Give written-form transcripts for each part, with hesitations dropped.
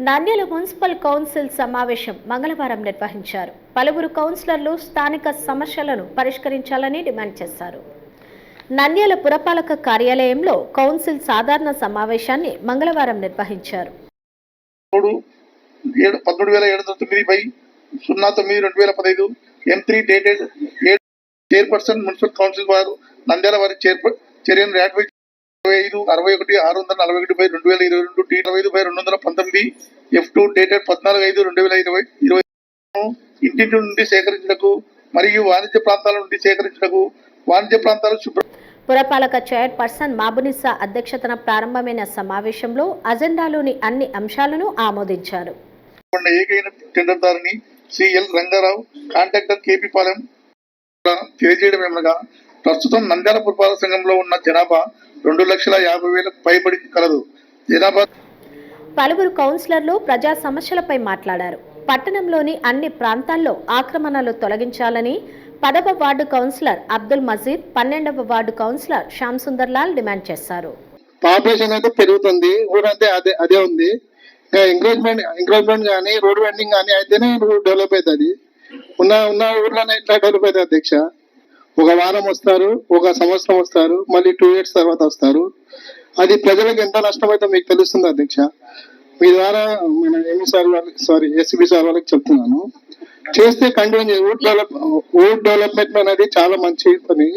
Nandyal municipal council సమావేశం మంగళవారం నిర్వహించారు. పలువురు కౌన్సిలర్లు స్థానిక సమస్యలను పరిష్కరించాలని డిమాండ్ చేశారు. నంద్యాల పురపాలక కార్యాలయంలో కౌన్సిల్ సాధారణ సమావేశాన్ని మంగళవారం నిర్వహించారు. 19/09/2015 M3 dated chairperson municipal council వారు నంద్యాల వారి చర్యను రాటిఫై 25/61/41/2022 T25/219 F2 డేటెడ్ 14/5/2020 ఇంటింటి నుండి సేకరించడకు మరియు వాణిజ్య ప్రాంతాల నుండి సేకరించడకు వాణిజ్య ప్రాంతాలు పురపాలక చైర్పర్సన్ మాబునిసా అధ్యక్షతన ప్రారంభమైన సమావేశంలో అజెండాలోని అన్ని అంశాలను ఆమోదించారు. ఏకైన టెండర్దారుని Shri L Rangarao, contractor KP Palem తెలియజేయడమేమనగా ప్రస్తుతం నంద్యాల పురపాలక సంఘంలో ఉన్న జనాభా 2,50,000 పైబడి కలదు. జనాభా పలువురు కౌన్సిలర్లు ప్రజా సమస్యలపై మాట్లాడారు. పట్టణంలోని అన్ని ప్రాంతాల్లో ఆక్రమణలు తొలగించాలని 10వ వార్డు కౌన్సిలర్ అబ్దుల్ మజీద్, 12వ ward councillor Shyam Sundar Lal demand చేశారు. పాపులేషన్ అయితే పెరుగుతుంది, ఊరంటే అదే ఉంది. ఎంక్రోచ్మెంట్ కానీ రోడ్ వెండింగ్ కానీ అయితేనే డెవలప్ అవుతుంది. ఉన్న ఊర్లోనే ఎట్లా డెవలప్ అవుతుంది అధ్యక్ష? ఒక వారం వస్తారు, ఒక సంవత్సరం వస్తారు, మళ్ళీ 2 years తర్వాత వస్తారు. అది ప్రజలకు ఎంత నష్టమైతే మీకు తెలుస్తుంది అధ్యక్ష. మీ ద్వారా ఎస్పీ సార్ వాళ్ళకి చెప్తున్నాను, చేస్తే కంటిన్యూ ఊర్ డెవలప్మెంట్ అనేది చాలా మంచి పని.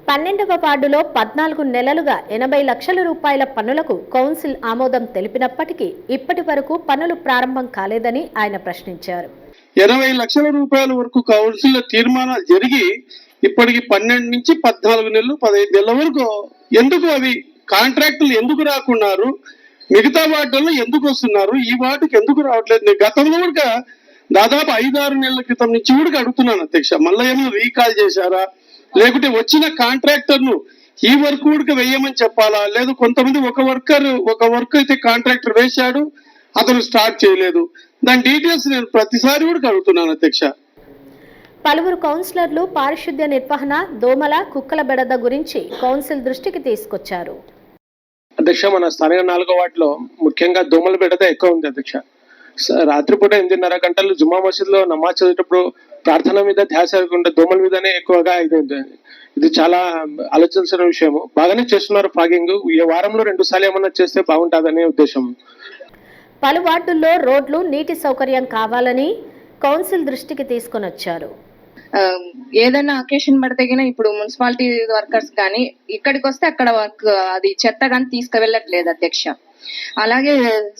12వ వార్డులో 14 నెలలుగా 80 లక్షల రూపాయల పనులకు కౌన్సిల్ ఆమోదం తెలిపినప్పటికీ ఇప్పటి వరకు పనులు ప్రారంభం కాలేదని ఆయన ప్రశ్నించారు. 80 లక్షల రూపాయల వరకు కౌన్సిల్ తీర్మానాలు జరిగి ఇప్పటికి 12 నుంచి 14 నెలలు 15 నెలల వరకు ఎందుకు అవి కాంట్రాక్టులు ఎందుకు రాకున్నారు? మిగతా వార్డుల్లో ఎందుకు వస్తున్నారు? ఈ వార్డుకి ఎందుకు రావట్లేదు? నేను గతంలో కూడా దాదాపు 5-6 నెలల క్రితం నుంచి కూడా అడుగుతున్నాను అధ్యక్ష. మళ్ళీ ఏమో రీకాల్ చేశారా, లేకుంటే వచ్చిన కాంట్రాక్టర్ ను ఈ వర్క్ కూడా వేయమని చెప్పాలా? లేదు కొంతమంది ఒక వర్క్ అయితే కాంట్రాక్టర్ వేశాడు, అతను స్టార్ట్ చేయలేదు. దాని డీటెయిల్స్ నేను ప్రతిసారి కూడా అడుగుతున్నాను అధ్యక్ష. పలువురు కౌన్సిలర్లు పారిశుద్ధ్య నిర్వహణ, దోమల, కుక్కల బెడద గురించి కౌన్సిల్ దృష్టికి తీసుకొచ్చారు. అధ్యక్ష, మన స్థానిక 4వ వార్డులో ముఖ్యంగా దోమల బెడద ఎక్కువ ఉంది అధ్యక్ష. రాత్రిపూట 8:30 గంటలు జుమ్మా మసీదులో నమాజ్ చదివేటప్పుడు ప్రార్థన మీద ధ్యాస లేకుండా దోమల మీదనే ఎక్కువగా అయింది. ఇది చాలా ఆలోచించిన విషయం. బాగానే చేస్తున్నారు ఫాగింగ్. ఈ వారంలో 2 సార్లు ఏమన్నా చేస్తే బాగుంటుందనే ఉద్దేశం. పలు వార్డుల్లో రోడ్లు, నీటి సౌకర్యం కావాలని కౌన్సిల్ దృష్టికి తీసుకొని వచ్చారు. ఏదైనా అకేషన్ పడితే ఇప్పుడు మున్సిపాలిటీ వర్కర్స్ కానీ ఇక్కడికి వస్తే అక్కడ అది చెత్త కానీ తీసుకువెళ్ళట్లేదు అధ్యక్ష. అలాగే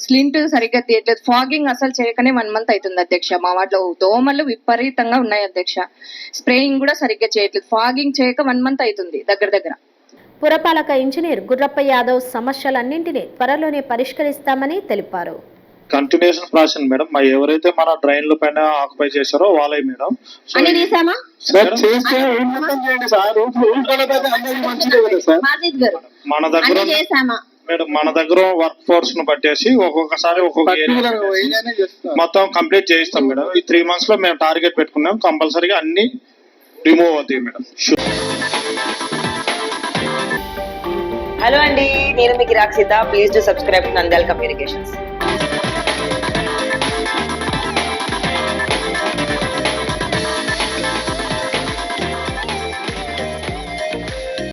స్లింట్ సరిగ్గా తీయట్లేదు. ఫాగింగ్ అసలు చేయకనే 1 month అవుతుంది అధ్యక్ష. మా వాటిలో దోమలు విపరీతంగా ఉన్నాయి అధ్యక్ష. స్ప్రేయింగ్ కూడా సరిగ్గా చేయట్లేదు. ఫాగింగ్ చేయక 1 month అవుతుంది దగ్గర. పురపాలక ఇంజనీర్ గుర్రప్ప యాదవ్ సమస్యలన్నింటినీ త్వరలోనే పరిష్కరిస్తామని తెలిపారు. Continuation process madam. ఎవరైతే మన డ్రైన్ల పైన ఆక్యుపై చేశారో వాళ్ళే మేడం. మన దగ్గర వర్క్ ఫోర్స్ ను బట్టేసి ఒక్కొక్కసారి ఒక్కొక్క ఏరియా మొత్తం కంప్లీట్ చేయిస్తాం మేడం. ఈ 3 months లో మేము టార్గెట్ పెట్టుకున్నాం. కంపల్సరీగా అన్ని రిమూవ్ అవుతాయి మేడం. హలో అండి, నేను మీకు Rakshitha. Please do subscribe to Nandyal communications.